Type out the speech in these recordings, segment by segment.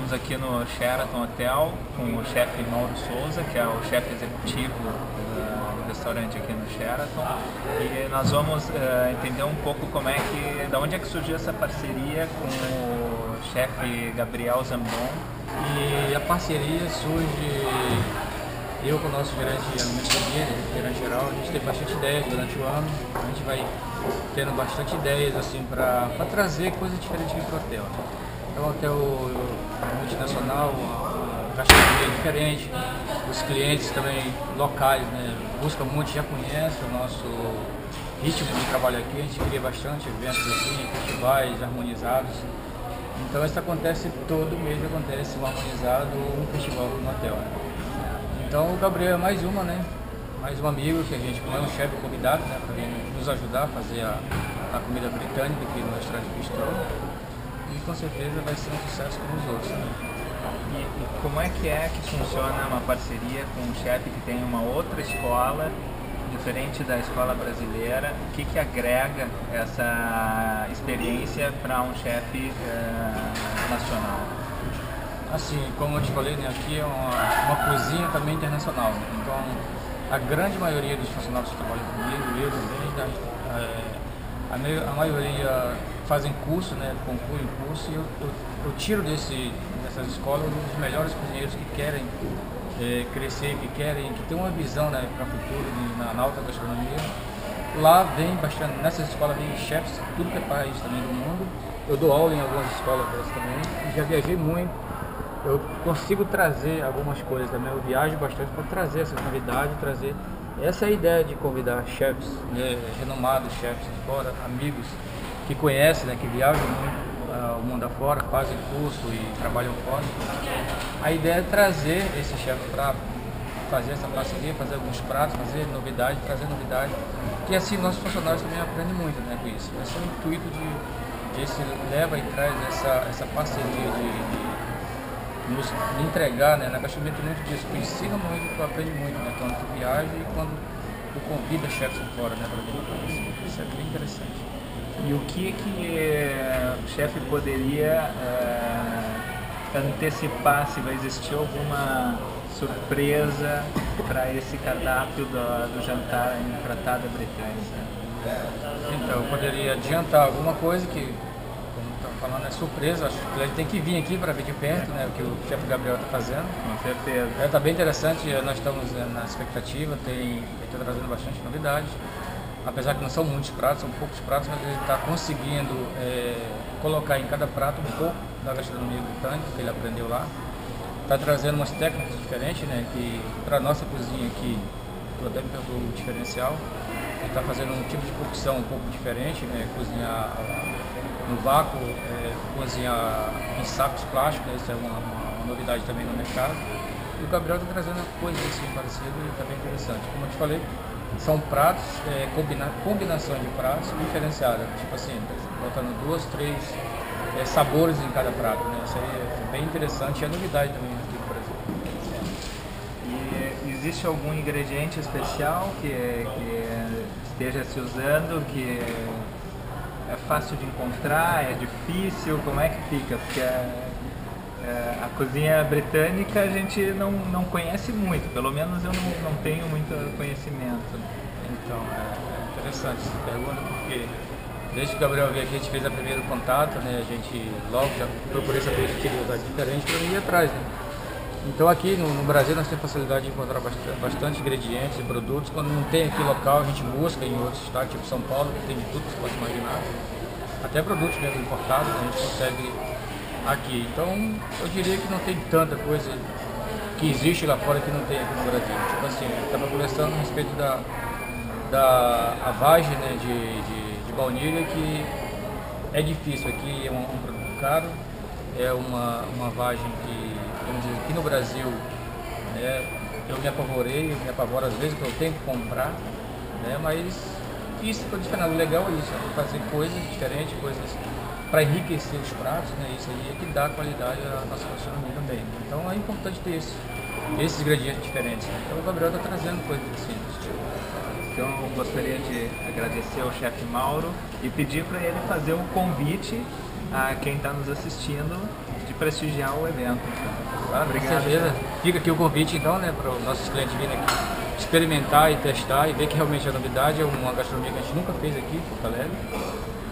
estamos aqui no Sheraton Hotel com o chefe Mauro Souza, que é o chefe executivo do restaurante aqui no Sheraton, e nós vamos entender um pouco da onde é que surgiu essa parceria com o chefe Gabriel Zambon. E a parceria surge, eu com o nosso gerente de alimentos do dia, gerente geral, a gente tem bastante ideias durante o ano, a gente vai tendo bastante ideias assim, para trazer coisas diferentes aqui para o hotel. É um hotel multinacional, uma gastronomia diferente, os clientes também locais, né, buscam muito, já conhecem o nosso ritmo de trabalho aqui, a gente cria bastante eventos assim, festivais harmonizados. Então isso acontece todo mês, acontece um harmonizado ou um festival no hotel. Né? Então o Gabriel é mais uma, né? Mais um amigo que a gente é um chefe convidado, né? Para vir nos ajudar a fazer a comida britânica aqui no restaurante Bistro. E com certeza vai ser um sucesso como os outros. Né? E como é que funciona uma parceria com um chefe que tem uma outra escola, diferente da escola brasileira? O que agrega essa experiência para um chefe nacional? Assim, como eu te falei, né, aqui é uma cozinha também internacional. Então, a grande maioria dos funcionários que trabalham comigo, eu também, a maioria fazem curso, né, concluem curso, e eu tiro dessas escolas um dos melhores cozinheiros que querem crescer, que tem uma visão, né, para o futuro na alta gastronomia. Lá vem bastante, nessas escolas vem chefes de tudo que é país também do mundo. Eu dou aula em algumas escolas dessas também, e já viajei muito. Eu consigo trazer algumas coisas também, eu viajo bastante para trazer essas novidades, essa é a ideia de convidar chefes, né, renomados chefes de fora, amigos que conhecem, né, que viajam muito o mundo afora, fazem curso e trabalham fora. A ideia é trazer esse chefe para fazer essa parceria, fazer alguns pratos, trazer novidade, e assim nossos funcionários também aprendem muito, né, com isso. Esse é o intuito de se leva e traz essa parceria de nos entregar, né, na gastronomia tem muito disso, tu ensina muito, tu aprende muito, né, quando tu viaja e quando tu convida chefes de fora, né, para vir. Isso é bem interessante. E o que o chefe poderia antecipar, se vai existir alguma surpresa para esse cardápio do jantar empratada britânica? Então, eu poderia adiantar alguma coisa que, falando é surpresa, acho que o cliente tem que vir aqui para ver de perto, né, o que o chefe Gabriel está fazendo. Com certeza. Está bem interessante, nós estamos na expectativa, ele está trazendo bastante novidades, apesar que não são muitos pratos, são poucos pratos, mas ele está conseguindo colocar em cada prato um pouco da gastronomia britânica que ele aprendeu lá. Está trazendo umas técnicas diferentes, né, que para a nossa cozinha aqui, até me perguntou o diferencial, ele está fazendo um tipo de cocção um pouco diferente, né, cozinhar no vácuo, cozinhar em sacos plásticos, isso é uma novidade também no mercado. E o Gabriel está trazendo coisas assim parecidas e está bem interessante. Como eu te falei, são pratos, combinações de pratos diferenciadas, tipo assim, botando 2, 3 sabores em cada prato, né? Isso aí é bem interessante e é novidade também aqui no Brasil. E existe algum ingrediente especial que esteja se usando, que é fácil de encontrar, é difícil, como é que fica? Porque a cozinha britânica a gente não conhece muito, pelo menos eu não tenho muito conhecimento. Então, é interessante essa pergunta, porque desde que o Gabriel veio aqui, a gente fez o primeiro contato, né, a gente logo já procurou saber que tinha usar diferente para ir atrás, né? Então aqui no Brasil nós temos facilidade de encontrar bastante ingredientes e produtos. Quando não tem aqui local, a gente busca em outros estados, tipo São Paulo, que tem de tudo que você pode imaginar. Até produtos mesmo importados, a gente consegue aqui. Então eu diria que não tem tanta coisa que existe lá fora que não tem aqui no Brasil. Tipo assim, eu estava conversando a respeito da avagem, né, de baunilha, que é difícil aqui, é um produto caro, é uma vagem que, vamos dizer, aqui no Brasil, né, eu me apavoro às vezes, porque eu tenho que comprar, né, mas isso é diferente. O legal é isso, é fazer coisas diferentes, coisas para enriquecer os pratos, né, isso aí é que dá qualidade à nossa gastronomia também. Então é importante ter esses ingredientes diferentes. Né? Então o Gabriel está trazendo coisas assim. Então eu gostaria de agradecer ao chefe Mauro e pedir para ele fazer um convite a quem está nos assistindo de prestigiar o evento. Então. Obrigado. Com certeza. Fica aqui o convite então, né, para os nossos clientes virem aqui experimentar e testar e ver que realmente a novidade é uma gastronomia que a gente nunca fez aqui em Porto Alegre.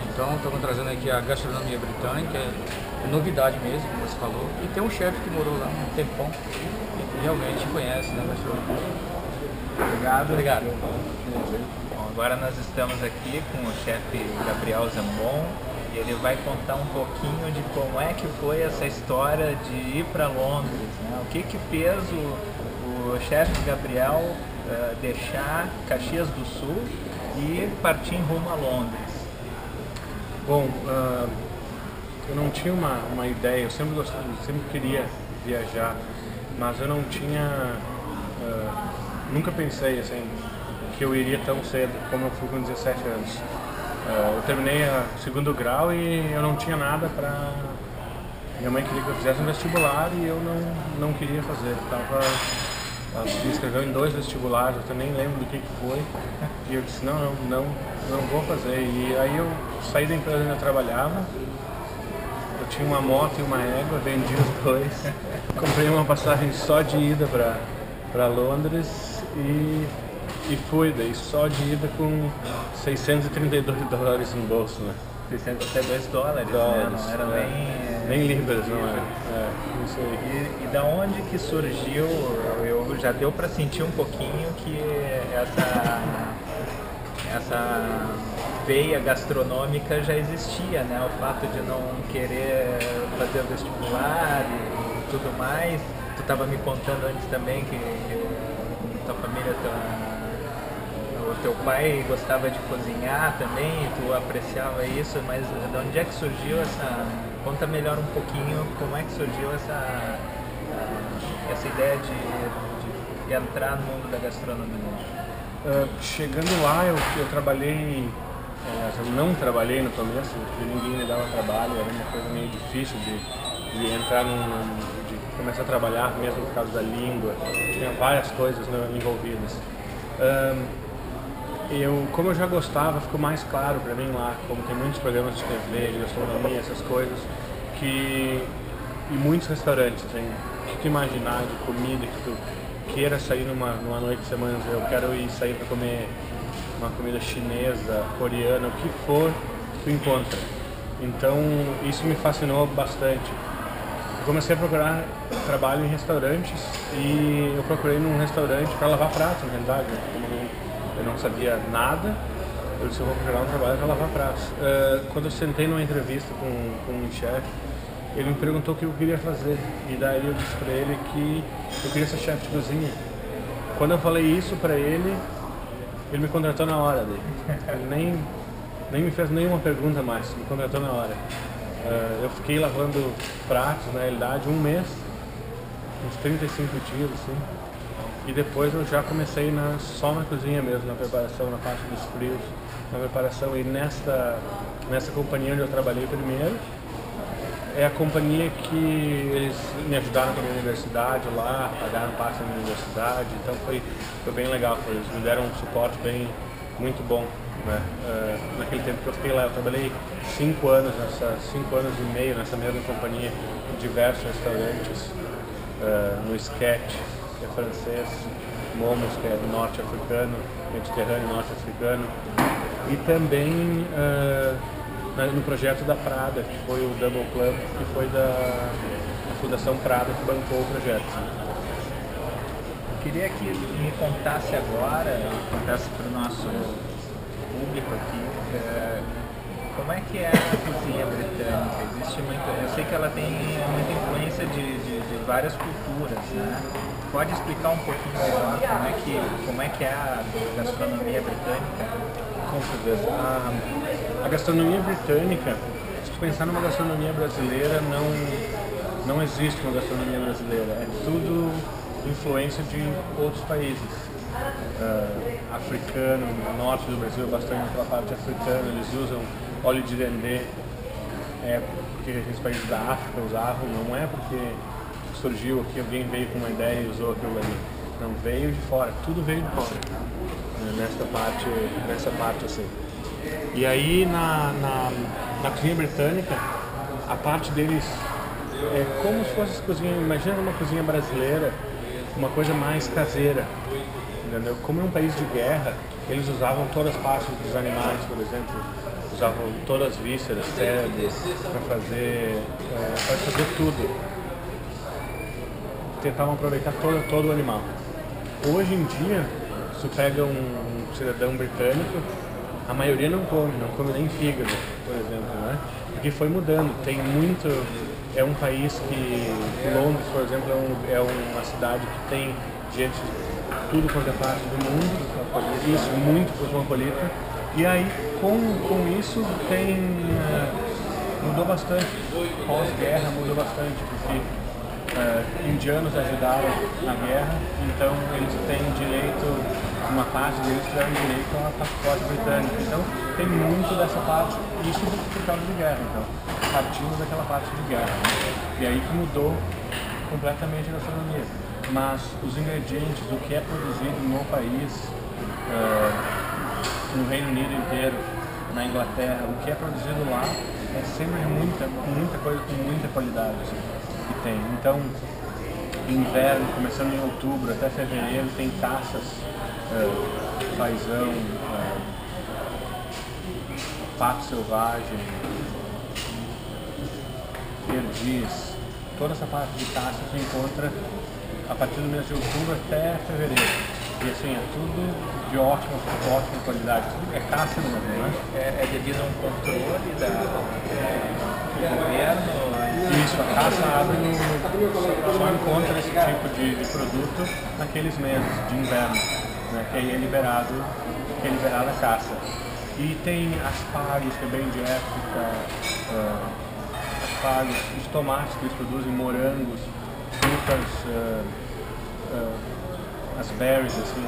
Então estamos trazendo aqui a gastronomia britânica, é novidade mesmo, como você falou. E tem um chefe que morou lá um tempão e realmente conhece, né, a gastronomia. Obrigado. Obrigado. Bom, agora nós estamos aqui com o chefe Gabriel Zambon e ele vai contar um pouquinho de como é que foi essa história de ir para Londres, né? O que fez o chefe Gabriel deixar Caxias do Sul e partir em rumo a Londres. Bom, eu não tinha uma ideia, eu sempre queria viajar, mas eu não tinha, nunca pensei assim, que eu iria tão cedo, como eu fui com 17 anos. Eu terminei o segundo grau e eu não tinha nada para... Minha mãe queria que eu fizesse um vestibular e eu não queria fazer. Ela me inscreveu em 2 vestibulares, eu nem lembro do que foi. E eu disse, não vou fazer. E aí eu saí da empresa onde eu trabalhava, eu tinha uma moto e uma égua, vendi os 2. Comprei uma passagem só de ida para Londres e fui, daí só de ida com $632 no bolso, né? $632, né? Não era nem libras, não era. Isso aí. E da onde que surgiu, já deu para sentir um pouquinho que essa veia gastronômica já existia, né? O fato de não querer fazer o vestibular e tudo mais. Tu estava me contando antes também que tua família, o teu pai gostava de cozinhar também, e tu apreciava isso, mas de onde é que surgiu essa... Conta melhor um pouquinho como é que surgiu essa ideia de entrar no mundo da gastronomia. Chegando lá, eu trabalhei, eu não trabalhei no começo, porque ninguém me dava trabalho, era uma coisa meio difícil de entrar de começar a trabalhar mesmo por causa da língua, tinha várias coisas envolvidas. Como eu já gostava, ficou mais claro para mim lá, como tem muitos programas de TV, de gastronomia, essas coisas, e muitos restaurantes, assim, o que tu imaginar de comida que tu queira sair numa noite de semana, eu quero sair para comer uma comida chinesa, coreana, o que for, tu encontra. Então isso me fascinou bastante. Eu comecei a procurar trabalho em restaurantes e eu procurei num restaurante para lavar pratos, na realidade, né? Eu não sabia nada, eu disse, eu vou procurar um trabalho para lavar pratos. Quando eu sentei numa entrevista com um chefe, ele me perguntou o que eu queria fazer. E daí eu disse para ele que eu queria ser chefe de cozinha. Quando eu falei isso para ele me contratou na hora dele. Ele nem me fez nenhuma pergunta mais, me contratou na hora. Eu fiquei lavando pratos, na realidade, um mês, uns 35 dias, assim. E depois eu já comecei só na cozinha mesmo, na preparação, na parte dos frios, na preparação. E nessa companhia onde eu trabalhei primeiro, é a companhia que eles me ajudaram com a minha universidade lá, pagaram parte da minha universidade, então foi bem legal, eles me deram um suporte muito bom, né? Naquele tempo que eu fiquei lá, eu trabalhei 5 anos, 5 anos e meio nessa mesma companhia, em diversos restaurantes, no Sketch, que é francês, Momos, que é norte-africano, mediterrâneo norte-africano, e também no projeto da Prada, que foi o Double Club, que foi da Fundação Prada que bancou o projeto. Eu queria que me contasse agora, contasse para o nosso público aqui, como é que é a cozinha britânica? Existe eu sei que ela tem muita influência de várias culturas, né? Pode explicar um pouquinho melhor como é que é a gastronomia britânica? Com certeza. A gastronomia britânica, se tu pensar numa gastronomia brasileira, não existe uma gastronomia brasileira. É tudo influência de outros países. Africano, no norte do Brasil, bastante pela parte africana, eles usam óleo de dendê, porque aqueles países da África usavam, não é porque surgiu aqui, alguém veio com uma ideia e usou aquilo ali. Não, veio de fora, tudo veio de fora, nessa parte assim. E aí na cozinha britânica, a parte deles é como se fosse cozinha, imagina uma cozinha brasileira, uma coisa mais caseira, entendeu? Como é um país de guerra, eles usavam todas as partes dos animais, por exemplo, usavam todas as vísceras, cérebro, para fazer tudo. Tentavam aproveitar todo o animal. Hoje em dia, se tu pega um cidadão britânico, a maioria não come nem fígado, por exemplo, né? Porque foi mudando, tem muito... É um país que, Londres, por exemplo, é uma cidade que tem gente de tudo quanto é parte do mundo, isso, muito cosmopolita, e aí com isso mudou bastante, pós-guerra mudou bastante, porque indianos ajudaram na guerra, então eles têm direito, uma parte deles tiveram direito ao passaporte britânico, então tem muito dessa parte, isso por causa de guerra, então partimos daquela parte de guerra, e aí que mudou completamente a gastronomia, mas os ingredientes, o que é produzido no país, no Reino Unido inteiro, na Inglaterra, o que é produzido lá é sempre de muita coisa com muita qualidade que tem. Então, inverno, começando em outubro até fevereiro, tem caças, paisão, pato selvagem, perdiz, toda essa parte de caça se encontra a partir do mês de outubro até fevereiro. E assim, é tudo de ótima qualidade, tudo é caça mesmo, né? É devido a um controle do governo? Isso, a caça abre só encontra esse tipo de produto naqueles meses de inverno, né? Que aí é liberada a caça. E tem aspargos, que é bem de época, aspargos, os tomates que eles produzem, morangos, frutas, as berries, assim,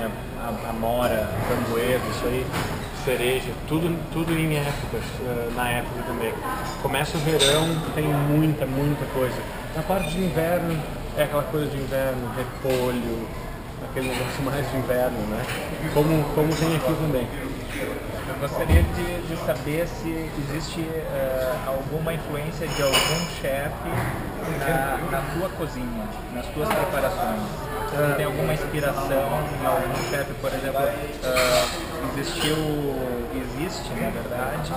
a mora, a framboesa, isso aí, cereja, tudo em épocas, na época também. Começa o verão, tem muita coisa. Na parte de inverno, é aquela coisa de inverno, repolho, aquele negócio mais de inverno, né? Como tem aqui também. Eu gostaria de saber se existe alguma influência de algum chefe na tua cozinha, nas tuas preparações. Tem alguma inspiração em algum chefe, por exemplo, existe, na verdade,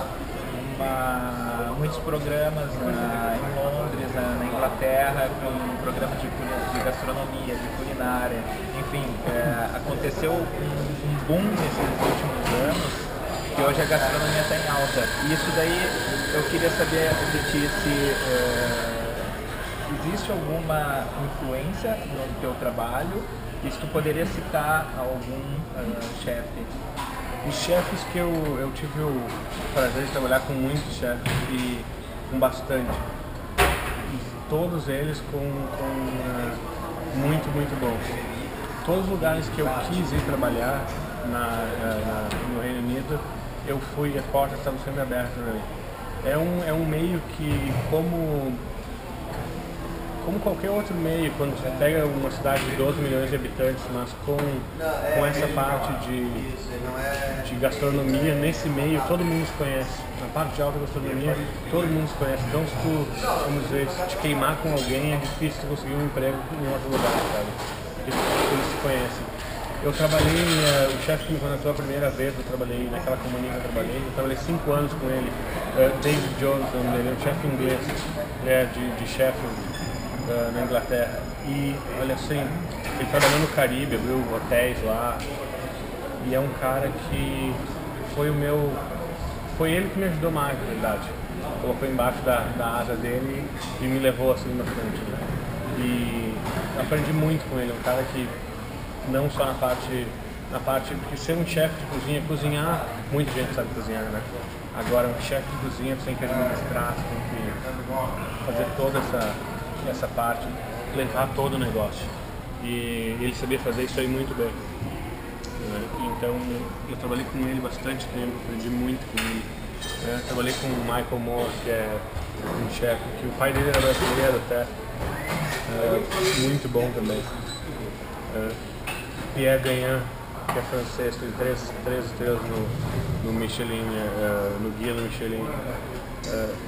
muitos programas em Londres, na Inglaterra, com programas de gastronomia, de culinária, enfim, aconteceu um boom nesses últimos anos, que hoje a gastronomia está em alta. E isso daí eu queria saber de ti se existe alguma influência no teu trabalho e se tu poderia citar algum chefe. Os chefes que eu tive o prazer de trabalhar com muitos chefes e com bastante. E todos eles muito bons. Todos os lugares que eu quis ir trabalhar no Reino Unido, eu fui, as portas estavam sempre abertas para mim. É um meio que, como qualquer outro meio, quando você pega uma cidade de 12 milhões de habitantes, mas com essa parte de gastronomia, nesse meio todo mundo se conhece. Na parte de alta gastronomia, todo mundo se conhece. Então se tu, vamos dizer, se te queimar com alguém, é difícil tu conseguir um emprego em outro lugar, sabe? Porque eles se conhecem. Eu trabalhei, o chefe que me contratou a primeira vez, eu trabalhei naquela companhia que eu trabalhei 5 anos com ele, David Jones, o nome dele, é um chefe inglês, de Sheffield, na Inglaterra. E olha assim, ele trabalhou no Caribe, abriu hotéis lá, e é um cara que foi ele que me ajudou mais, na verdade. Colocou embaixo da asa dele e me levou assim bastante, né? E aprendi muito com ele, um cara que não só na parte, porque ser um chefe de cozinha, cozinhar, muita gente sabe cozinhar, né? Agora um chefe de cozinha você tem que administrar, você tem que fazer toda essa parte, levar todo o negócio. E ele sabia fazer isso aí muito bem. Né? Então eu trabalhei com ele bastante tempo, aprendi muito com ele. Trabalhei com o Michael Moore, que é um chefe, que o pai dele era brasileiro até, muito bom também. Pierre Gagnon, que é francês, tem três estrelas no Michelin, no guia do Michelin.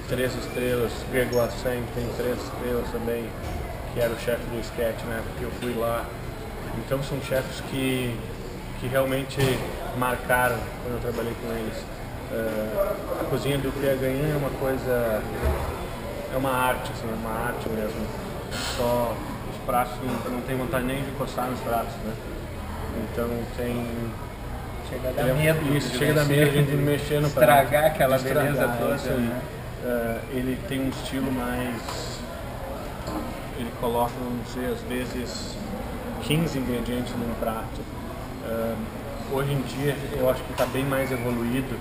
3 estrelas, Greg Lassen tem 3 estrelas também, que era o chefe do sketch na época que eu fui lá. Então são chefes que realmente marcaram quando eu trabalhei com eles. A cozinha do Pierre Gagnan é uma coisa, é uma arte, assim, é uma arte mesmo. Só os pratos não tem vontade nem de encostar nos pratos, né? Então tem... Chega a dar medo. Isso, chega a dar medo de mexer no prato. Estragar aquela beleza toda. Isso aí. Né? Ele tem um estilo mais... Ele coloca, vamos dizer, às vezes 15 ingredientes num prato. Hoje em dia eu acho que está bem mais evoluído.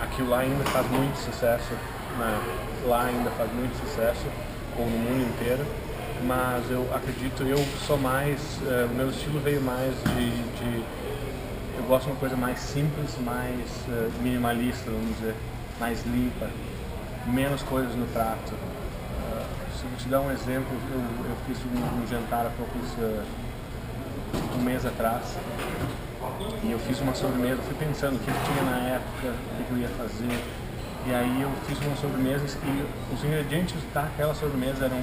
Aquilo lá ainda faz muito sucesso, né? Lá ainda faz muito sucesso, ou no mundo inteiro. Mas eu acredito, eu sou mais, o meu estilo veio mais de eu gosto de uma coisa mais simples, mais minimalista, vamos dizer, mais limpa, menos coisas no prato. Se eu te dar um exemplo, eu fiz um jantar há um mês atrás, e eu fiz uma sobremesa, fui pensando o que tinha na época, o que eu ia fazer, e aí eu fiz uma sobremesa e os ingredientes daquela sobremesa eram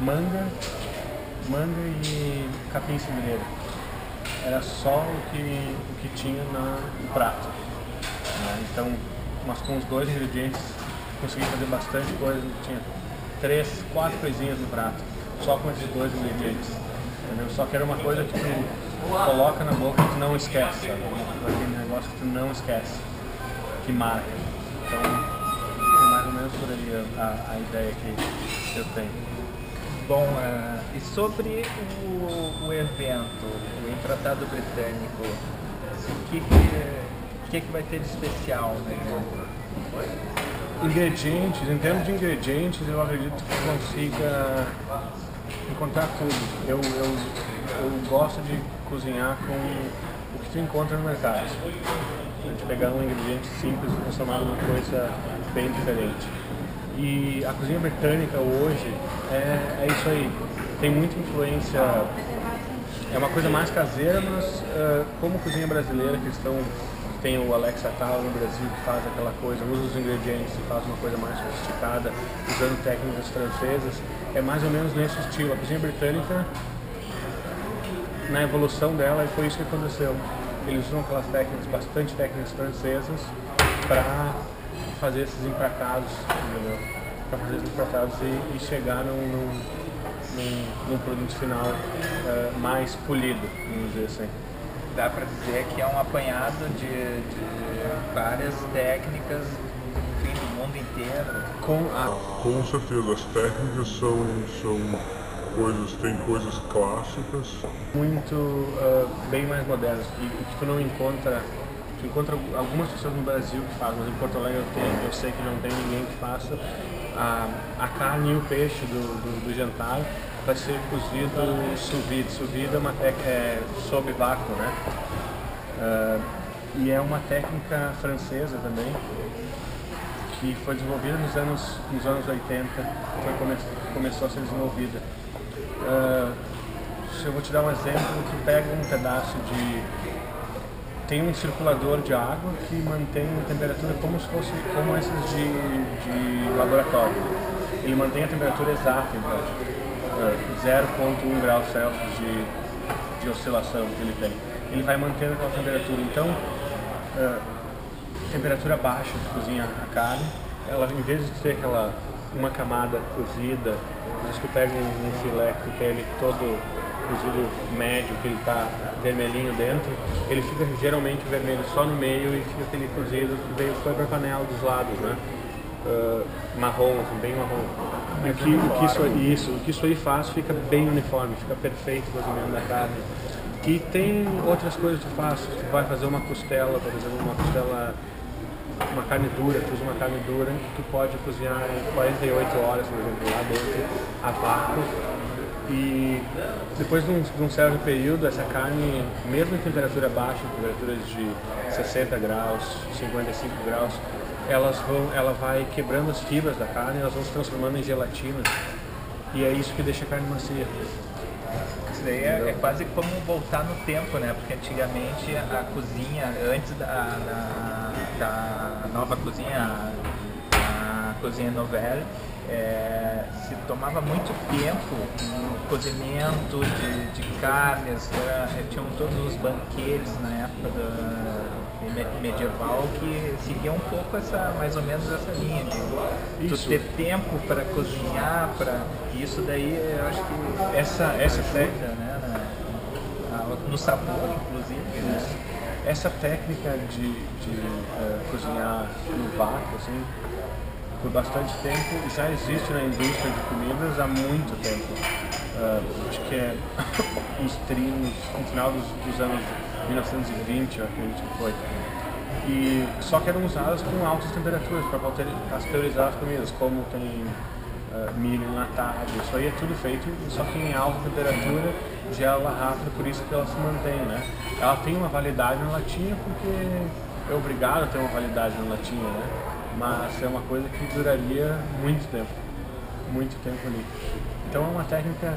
manga e capim cimeira. Era só o que tinha no prato. Né? Então, mas com os 2 ingredientes consegui fazer bastante coisa. Tinha 3, 4 coisinhas no prato, só com esses 2 ingredientes. Entendeu? Só que era uma coisa que tu coloca na boca e tu não esquece, sabe? Aquele negócio que tu não esquece, que marca. Então, é mais ou menos por aí a ideia que eu tenho. Bom, e sobre o evento, o Empratado Britânico, o que vai ter de especial, né? Ingredientes, em termos de ingredientes, eu acredito que consiga encontrar tudo. Eu gosto de cozinhar com o que tu encontra no mercado. A gente pegar um ingrediente simples e transformar numa coisa bem diferente. E a cozinha britânica hoje é isso aí. Tem muita influência, é uma coisa mais caseira, mas como cozinha brasileira, tem o Alex Atala no Brasil que faz aquela coisa, usa os ingredientes e faz uma coisa mais sofisticada, usando técnicas francesas, é mais ou menos nesse estilo. A cozinha britânica, na evolução dela, foi isso que aconteceu. Eles usam aquelas técnicas, bastante técnicas francesas, para fazer esses empratados, para fazer esses empratados e chegar num produto final mais polido, vamos dizer assim. Dá para dizer que é um apanhado de várias técnicas do mundo inteiro. Com certeza, as técnicas são coisas, tem coisas clássicas. Muito bem mais modernas, e que tu não encontra. Tu encontra algumas pessoas no Brasil que fazem, mas em Porto Alegre eu sei que não tem ninguém que faça. A carne e o peixe do jantar vai ser cozido sous vide. Sous vide é uma técnica sob vácuo, né? E é uma técnica francesa também, que foi desenvolvida nos anos 80, começou a ser desenvolvida. Se eu vou te dar um exemplo, tu pega um pedaço tem um circulador de água que mantém a temperatura como esses de laboratório. Ele mantém a temperatura exata, então, 0,1 graus Celsius de oscilação que ele tem. Ele vai mantendo aquela temperatura. Então, temperatura baixa de cozinha a carne, ela, em vez de ter uma camada cozida, se tu pega um filé que tem ele todo cozido médio, que ele está vermelhinho dentro, ele fica geralmente vermelho só no meio e fica aquele cozido que foi para a panela dos lados, né? Marrom, assim, bem marrom. O que isso aí faz, fica bem uniforme, fica perfeito o cozimento da carne. E tem outras coisas que tu faz. Tu vai fazer uma costela, por exemplo, uma carne dura, tu usa uma carne dura que tu pode cozinhar em 48 horas, por exemplo, lá dentro, a vácuo. E depois de um certo período, essa carne, mesmo em temperatura baixa, temperaturas de 60 graus, 55 graus, ela vai quebrando as fibras da carne, elas vão se transformando em gelatina. E é isso que deixa a carne macia. isso daí é quase como voltar no tempo, né? Porque antigamente a cozinha, antes da nova cozinha, a cozinha Nouvelle, se tomava muito tempo no cozimento de carnes, tinham todos os banquetes na época medieval que seguiam um pouco mais ou menos essa linha de tu ter tempo para cozinhar, isso daí eu acho que essa técnica, né, no sabor inclusive, né? Essa técnica de cozinhar no vácuo, assim, por bastante tempo, já existe na indústria de comidas há muito tempo. Acho que é no final dos anos 1920, eu acredito que foi. E só que eram usadas com altas temperaturas para pasteurizar as comidas, como tem milho enlatado, isso aí é tudo feito, só que em alta temperatura, gela rápido, por isso que ela se mantém, né? Ela tem uma validade na latinha porque é obrigado a ter uma validade na latinha, né? Mas é uma coisa que duraria muito tempo ali. Então é uma técnica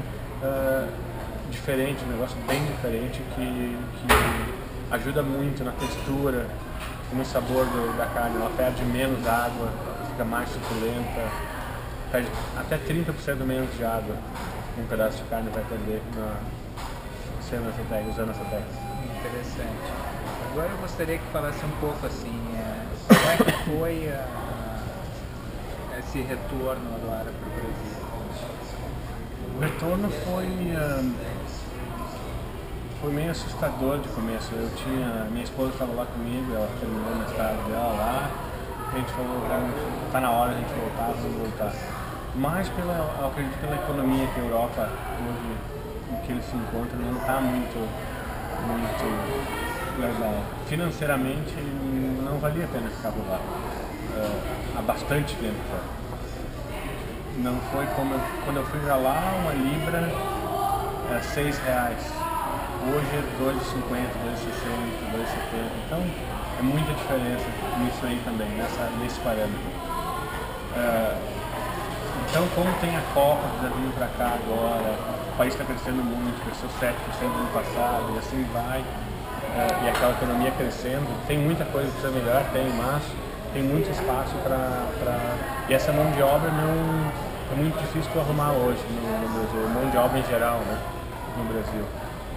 diferente, um negócio bem diferente que ajuda muito na textura, no sabor da carne. Ela perde menos água, fica mais suculenta, perde até 30% menos de água um pedaço de carne vai perder usando essa técnica. Interessante. Agora eu gostaria que falasse um pouco assim, como é que foi esse retorno agora para o Brasil? O retorno foi meio assustador de começo. Minha esposa estava lá comigo, ela terminou o mestrado dela lá, a gente falou, tá na hora de a gente voltar, vamos voltar. Mas eu acredito pela economia que a Europa hoje, em que eles se encontram, não está muito legal. Financeiramente não valia a pena ficar por lá. Há bastante tempo já. Não foi como quando eu fui pra lá, uma libra era R$6. Hoje é R$2,50, R$2,60, R$2,70. Então é muita diferença nisso aí também, nesse parâmetro. Então como tem a Copa que já vindo pra cá agora, o país está crescendo muito, cresceu 7% no ano passado e assim vai. E aquela economia crescendo, tem muita coisa que precisa melhorar, mas tem muito espaço e essa mão de obra não é muito difícil de arrumar hoje no Brasil, mão de obra em geral, né, no Brasil.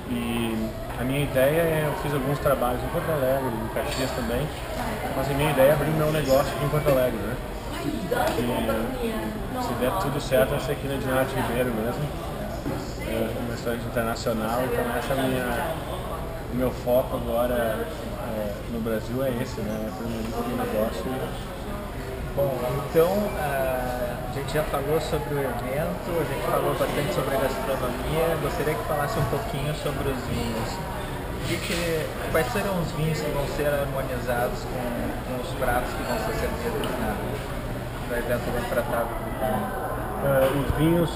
E a minha ideia eu fiz alguns trabalhos em Porto Alegre, em Caxias também, mas a minha ideia é abrir meu negócio aqui em Porto Alegre, né? E se der tudo certo, vai ser aqui na Dinarte Ribeiro mesmo, um restaurante internacional, então essa é o meu foco agora no Brasil é esse, né? Para o negócio. Bom, então a gente já falou sobre o evento, a gente falou bastante sobre a gastronomia, gostaria que falasse um pouquinho sobre os vinhos. Quais serão os vinhos que vão ser harmonizados com os pratos que vão ser servidos no evento do Empratado? Os vinhos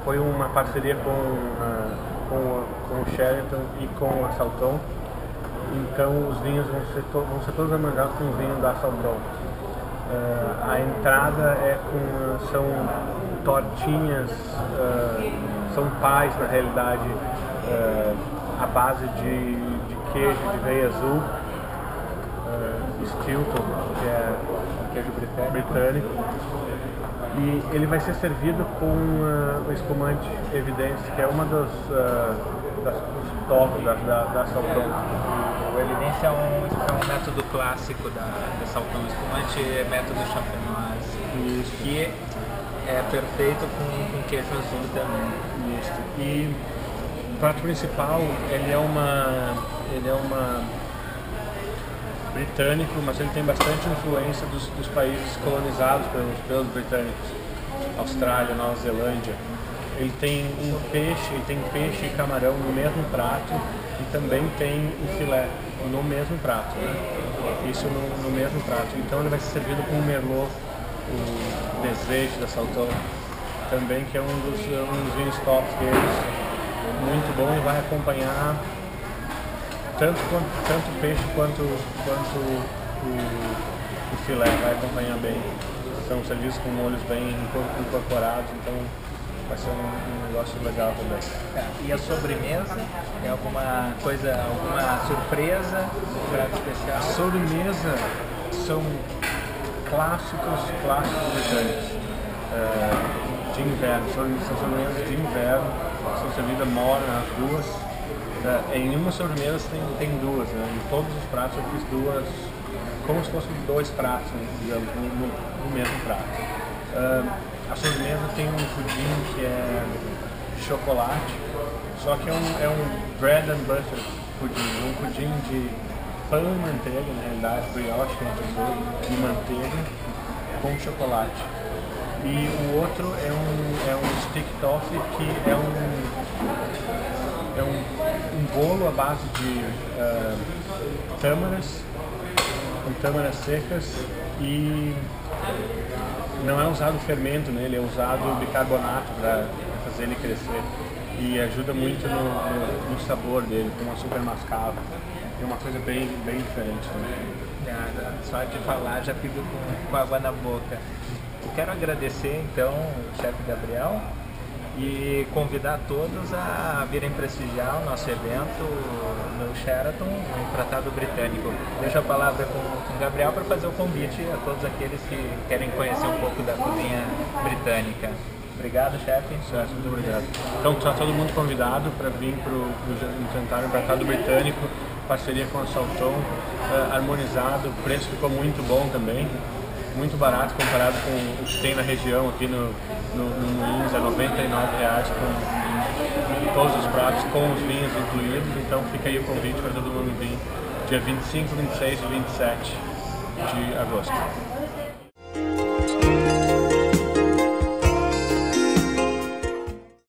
foi uma parceria com o Sheraton e com a Salton. Então os vinhos vão ser todos harmonizados com o vinho da Salton. A entrada são tortinhas, são pais na realidade, à base de queijo de veia azul, Stilton, que é queijo britânico. E ele vai ser servido com o espumante Evidência, que é uma dos toques da Salton. O Evidência é um método clássico da Salton, o espumante é método Champenoise, que é perfeito com queijo azul também. Isso. E o prato principal, ele é uma britânico, mas ele tem bastante influência dos países colonizados pelos britânicos, Austrália, Nova Zelândia. Ele tem peixe e camarão no mesmo prato e também tem o filé no mesmo prato, né? Isso no mesmo prato. Então ele vai ser servido com o Merlot, o Desejo da Salton, também, que é um dos vinhos top deles, muito bom, e vai acompanhar tanto o peixe quanto o filé, vai acompanhar bem. São serviços com molhos bem incorporados, então vai ser um negócio legal também. E a sobremesa? É alguma coisa, alguma surpresa, um prato especial? A sobremesa são clássicos britânicos de inverno, são sobremesas de inverno, são servidas morna nas duas. Em uma sobremesa tem duas, né? Em todos os pratos eu fiz duas, como se fossem dois pratos, né? Digamos, no mesmo prato. A sobremesa tem um pudim que é de chocolate, só que é um bread and butter pudim, um pudim de pão e manteiga, na realidade, brioche, que a gente usou, de manteiga com chocolate. E o outro é um stick toffee, que é um bolo à base de tâmaras, com tâmaras secas, e não é usado fermento nele, é usado bicarbonato para fazer ele crescer. E ajuda muito no sabor dele, com açúcar mascavo. É uma coisa bem diferente também. Só de falar já fico com água na boca. Eu quero agradecer então o chefe Gabriel e convidar todos a virem prestigiar o nosso evento no Sheraton, no Tratado Britânico. Deixo a palavra com o Gabriel para fazer o convite a todos aqueles que querem conhecer um pouco da cozinha britânica. Obrigado, chefe. Certo, muito obrigado. Então está todo mundo convidado para vir para o jantar no Tratado Britânico, parceria com a Salton, harmonizado, o preço ficou muito bom também. Muito barato comparado com o que tem na região aqui no Moinhos, é R$ 99,00 com todos os pratos, com os vinhos incluídos. Então fica aí o convite para todo mundo vir dia 25, 26 e 27 de agosto.